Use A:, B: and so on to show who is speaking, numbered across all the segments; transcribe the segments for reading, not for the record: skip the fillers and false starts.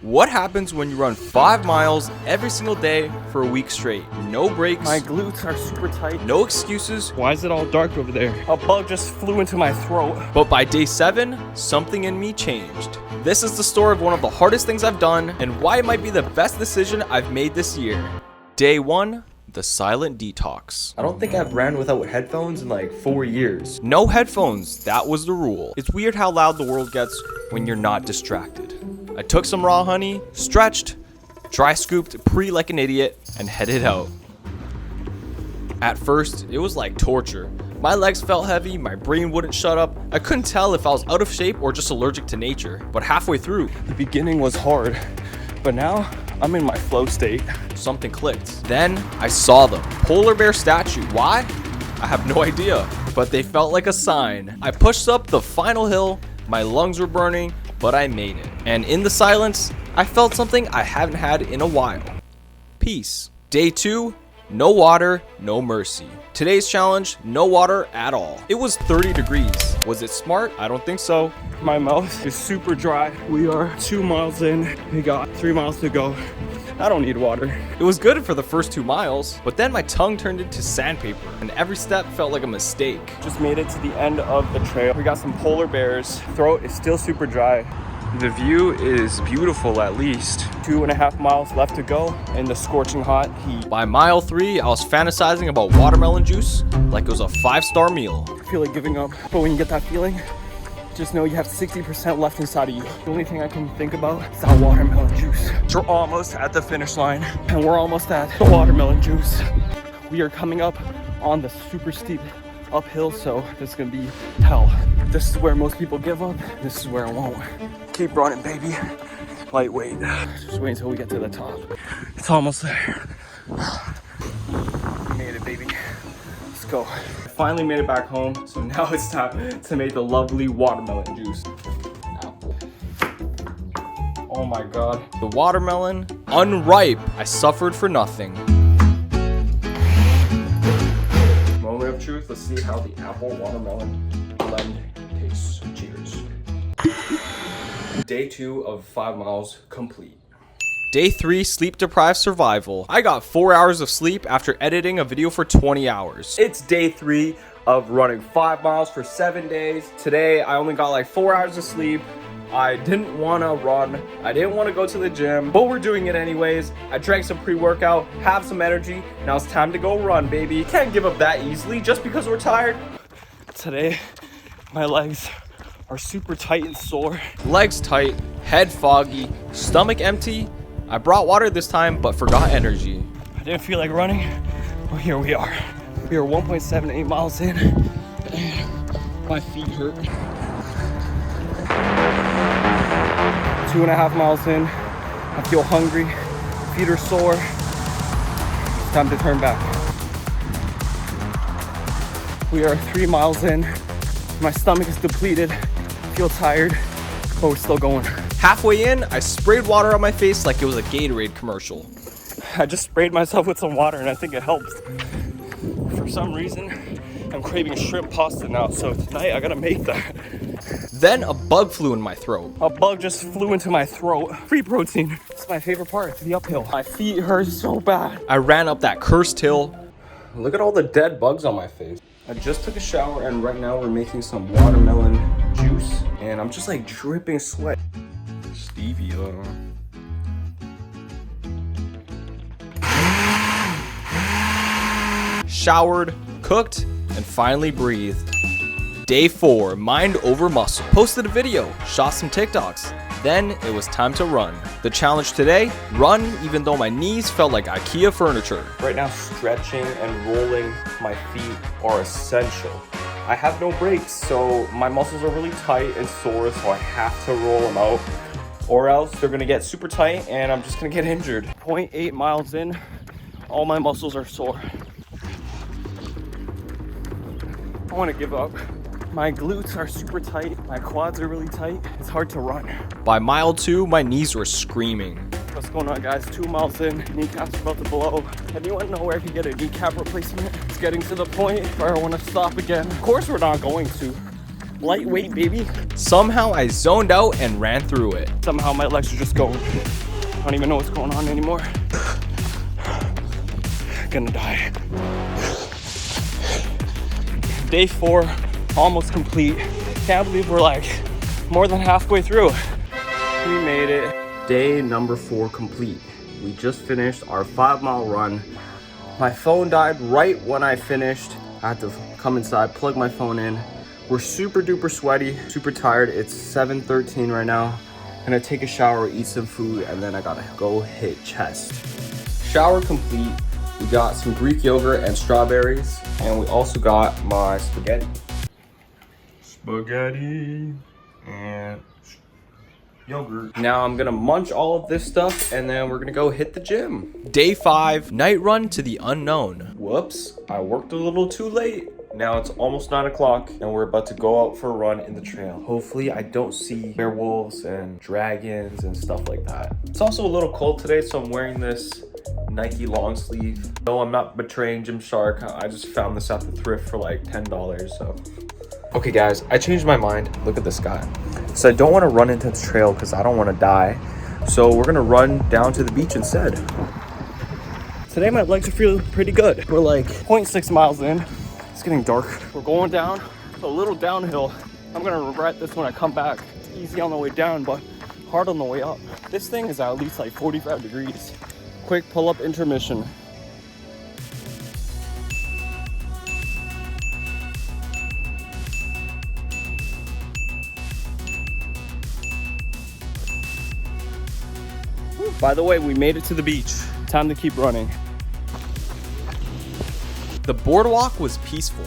A: What happens when you run 5 miles every single day for a week straight? No breaks.
B: My glutes are super tight.
A: No excuses.
B: Why is it all dark over there? A bug just flew into my throat.
A: But by day 7, something in me changed. This is the story of one of the hardest things I've done and why it might be the best decision I've made this year. Day 1, the Silent Detox. I don't think I've ran without headphones in like 4 years. No headphones, that was the rule. It's weird how loud the world gets when you're not distracted. I took some raw honey, stretched, dry scooped pre like an idiot, and headed out. At first, it was like torture. My legs felt heavy, my brain wouldn't shut up. I couldn't tell if I was out of shape or just allergic to nature. But halfway through,
B: The beginning was hard, but now I'm in my flow state.
A: something clicked. Then I saw them. Polar bear statue. Why? I have no idea, but they felt like a sign. I pushed up the final hill. My lungs were burning, but I made it. And in the silence, I felt something I haven't had in a while. Peace. Day 2, no water, no mercy. Today's challenge, no water at all. It was 30 degrees. Was it smart? I don't think so.
B: My mouth is super dry. We are 2 miles in. We got 3 miles to go. I don't need water.
A: It was good for the first 2 miles, but then my tongue turned into sandpaper, and every step felt like a mistake.
B: Just made it to the end of the trail. We got some polar bears. Throat is still super dry. The view is beautiful at least. 2.5 miles left to go in the scorching hot heat.
A: By mile 3, I was fantasizing about watermelon juice like it was a 5-star meal.
B: I feel like giving up, but when you get that feeling, just know you have 60% left inside of you. The only thing I can think about is that watermelon juice. We're almost at the finish line, and we're almost at the watermelon juice. We are coming up on the super steep uphill, so this is gonna be hell. This is where most people give up. This is where I won't. Keep running, baby. Lightweight. Just wait until we get to the top. It's almost there. We made it, baby. Let's go. I finally made it back home, so now it's time to make the lovely watermelon juice. Apple. Oh my god.
A: The watermelon, unripe. I suffered for nothing.
B: Moment of truth. Let's see how the apple watermelon blend tastes. Cheers. Day 2 of 5 miles complete.
A: Day 3, sleep deprived survival. I got 4 hours of sleep after editing a video for 20 hours.
B: It's day 3 of running 5 miles for 7 days. Today, I only got like 4 hours of sleep. I didn't want to run. I didn't want to go to the gym, but we're doing it anyways. I drank some pre-workout, have some energy. Now it's time to go run, baby. You can't give up that easily just because we're tired. Today, my legs are super tight and sore.
A: Legs tight, head foggy, stomach empty. I brought water this time, but forgot energy.
B: I didn't feel like running, but here we are. We are 1.78 miles in, and my feet hurt. 2.5 miles in, I feel hungry, feet are sore. It's time to turn back. We are 3 miles in, my stomach is depleted, I feel tired, but we're still going.
A: Halfway in, I sprayed water on my face like it was a Gatorade commercial.
B: I just sprayed myself with some water and I think it helps. For some reason, I'm craving shrimp pasta now, so tonight I gotta make that.
A: Then a bug flew in my throat.
B: A bug just flew into my throat. Free protein. It's my favorite part, the uphill. My feet hurt so bad.
A: I ran up that cursed hill.
B: Look at all the dead bugs on my face. I just took a shower and right now we're making some watermelon juice. And I'm just like dripping sweat. Stevia.
A: Showered, cooked, and finally breathed. Day 4, mind over muscle. Posted a video, shot some TikToks. Then it was time to run. The challenge today, run even though my knees felt like IKEA furniture.
B: Right now, stretching and rolling my feet are essential. I have no brakes, so my muscles are really tight and sore, so I have to roll them out, or else they're gonna get super tight and I'm just gonna get injured. 0.8 miles in, all my muscles are sore. I wanna give up. My glutes are super tight, my quads are really tight, it's hard to run.
A: By mile 2, my knees were screaming.
B: What's going on, guys? 2 miles in, kneecaps about to blow. Anyone know where I can get a kneecap replacement? It's getting to the point where I want to stop again. Of course we're not going to. Lightweight, baby.
A: Somehow I zoned out and ran through it.
B: Somehow my legs are just going. I don't even know what's going on anymore. Gonna die. Day 4, almost complete. Can't believe we're like more than halfway through. We made it. Day number 4 complete. We just finished our 5-mile run. My phone died right when I finished. I had to come inside, plug my phone in. We're super duper sweaty, super tired. It's 7:13 right now. I'm gonna take a shower, eat some food, and then I gotta go hit chest. Shower complete. We got some Greek yogurt and strawberries, and we also got my spaghetti. Spaghetti and yogurt. Now I'm gonna munch all of this stuff, and then we're gonna go hit the gym.
A: Day 5, night run to the unknown.
B: Whoops, I worked a little too late. Now it's almost 9 o'clock, and we're about to go out for a run in the trail. Hopefully I don't see werewolves and dragons and stuff like that. It's also a little cold today, so I'm wearing this Nike long sleeve. No, I'm not betraying Gymshark. I just found this at the thrift for like $10, so. Okay guys, I changed my mind. Look at this guy. So I don't want to run into the trail because I don't want to die. So we're gonna run down to the beach instead. Today my legs are feeling pretty good. We're like 0.6 miles in. It's getting dark. We're going down a little downhill. I'm gonna regret this when I come back. It's easy on the way down, but hard on the way up. This thing is at least like 45 degrees. Quick pull-up intermission. By the way, we made it to the beach. Time to keep running.
A: The boardwalk was peaceful.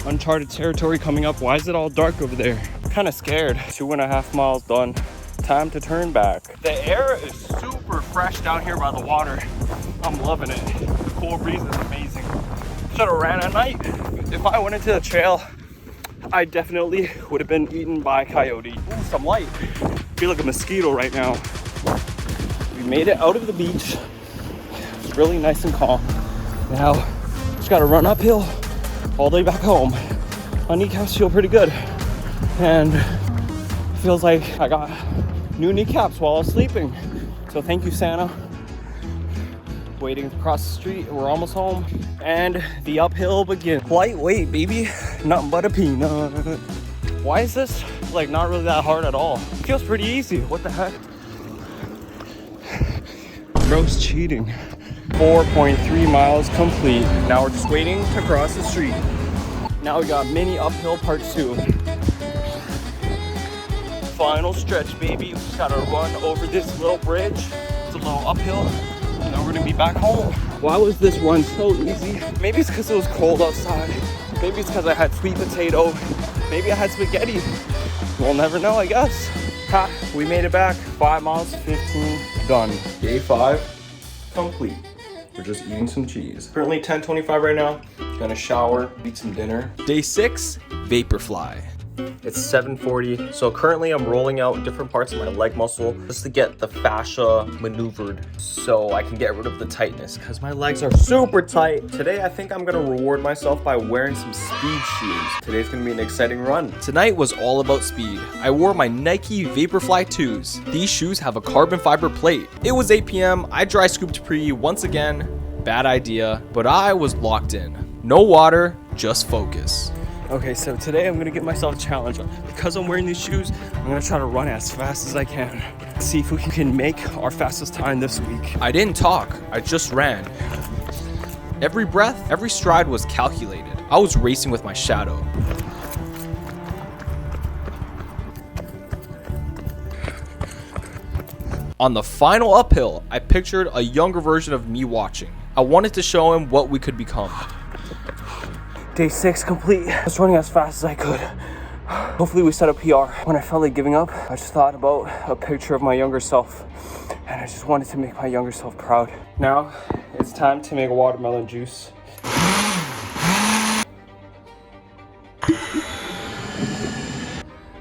B: Uncharted territory coming up. Why is it all dark over there? Kind of scared. 2.5 miles done. Time to turn back. The air is super fresh down here by the water. I'm loving it. The cool breeze is amazing. Should have ran at night. If I went into the trail, I definitely would have been eaten by a coyote. Ooh, some light. Feel like a mosquito right now. We made it out of the beach. It's really nice and calm. Now, just gotta run uphill all the way back home. My kneecaps feel pretty good. And it feels like I got new kneecaps while I was sleeping. So thank you, Santa. Waiting across the street, we're almost home. And the uphill begins. Lightweight, baby. Nothing but a peanut. Why is this like not really that hard at all? It feels pretty easy. What the heck? Gross cheating. 4.3 miles complete. Now we're just waiting to cross the street. Now we got mini uphill part 2. Final stretch, baby. We just gotta run over this little bridge. It's a little uphill, and then we're gonna be back home. Why was this run so easy? Maybe it's because it was cold outside. Maybe it's because I had sweet potato. Maybe I had spaghetti. We'll never know, I guess. Ha, we made it back. 5 miles, 15, done. Day 5, complete. We're just eating some cheese. Currently 10:25 right now. Gonna shower, eat some dinner.
A: Day 6, Vaporfly.
B: It's 7:40. So currently I'm rolling out different parts of my leg muscle just to get the fascia maneuvered so I can get rid of the tightness because my legs are super tight. Today I think I'm gonna reward myself by wearing some speed shoes. Today's gonna be an exciting run.
A: Tonight was all about speed. I wore my Nike Vaporfly 2s. These shoes have a carbon fiber plate. It was 8 p.m. I dry scooped pre once again. Bad idea, but I was locked in. No water, just focus.
B: Okay, so today I'm gonna give myself a challenge. Because I'm wearing these shoes, I'm gonna try to run as fast as I can. See if we can make our fastest time this week.
A: I didn't talk, I just ran. Every breath, every stride was calculated. I was racing with my shadow. On the final uphill, I pictured a younger version of me watching. I wanted to show him what we could become.
B: Day 6 complete. I was running as fast as I could. Hopefully we set a PR. When I felt like giving up, I just thought about a picture of my younger self. And I just wanted to make my younger self proud. Now, it's time to make watermelon juice.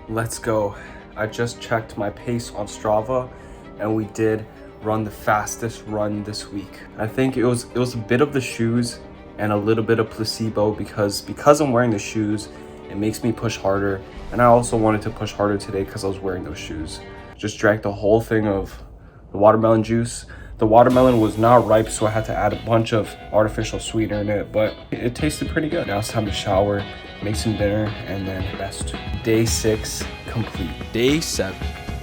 B: Let's go. I just checked my pace on Strava, and we did run the fastest run this week. I think it was a bit of the shoes
A: and a little bit of placebo because I'm wearing the shoes, it makes me push harder. And I also wanted to push harder today because I was wearing those shoes. Just drank the whole thing of the watermelon juice. The watermelon was not ripe, so I had to add a bunch of artificial sweetener in it, but it tasted pretty good. Now it's time to shower, make some dinner, and then rest. Day 6 complete. Day 7,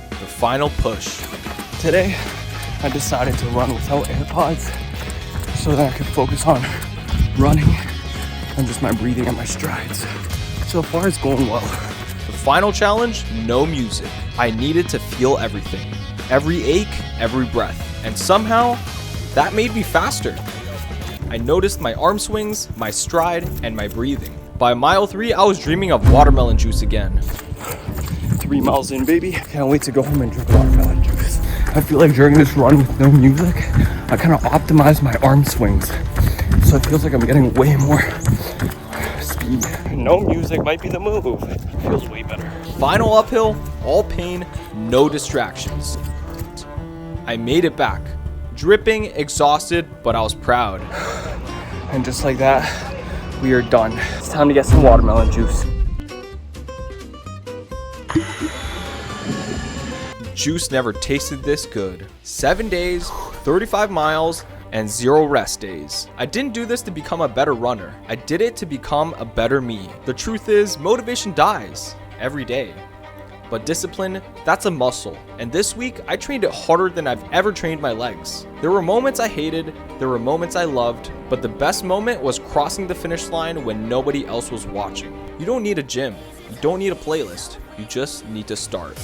A: the final push.
B: Today, I decided to run without AirPods so that I could focus on running and just my breathing and my strides. So far, it's going well.
A: The final challenge, no music. I needed to feel everything. Every ache, every breath. And somehow, that made me faster. I noticed my arm swings, my stride, and my breathing. By mile 3, I was dreaming of watermelon juice again.
B: 3 miles in, baby. Can't wait to go home and drink watermelon juice. I feel like during this run with no music, I kind of optimize my arm swings. So it feels like I'm getting way more speed. No music might be the move. It feels way better.
A: Final uphill, all pain, no distractions. I made it back. Dripping, exhausted, but I was proud.
B: And just like that, we are done. It's time to get some watermelon juice.
A: Juice never tasted this good. 7 days, 35 miles, and 0 rest days. I didn't do this to become a better runner. I did it to become a better me. The truth is, motivation dies every day. But discipline, that's a muscle. And this week, I trained it harder than I've ever trained my legs. There were moments I hated, there were moments I loved, but the best moment was crossing the finish line when nobody else was watching. You don't need a gym, you don't need a playlist, you just need to start.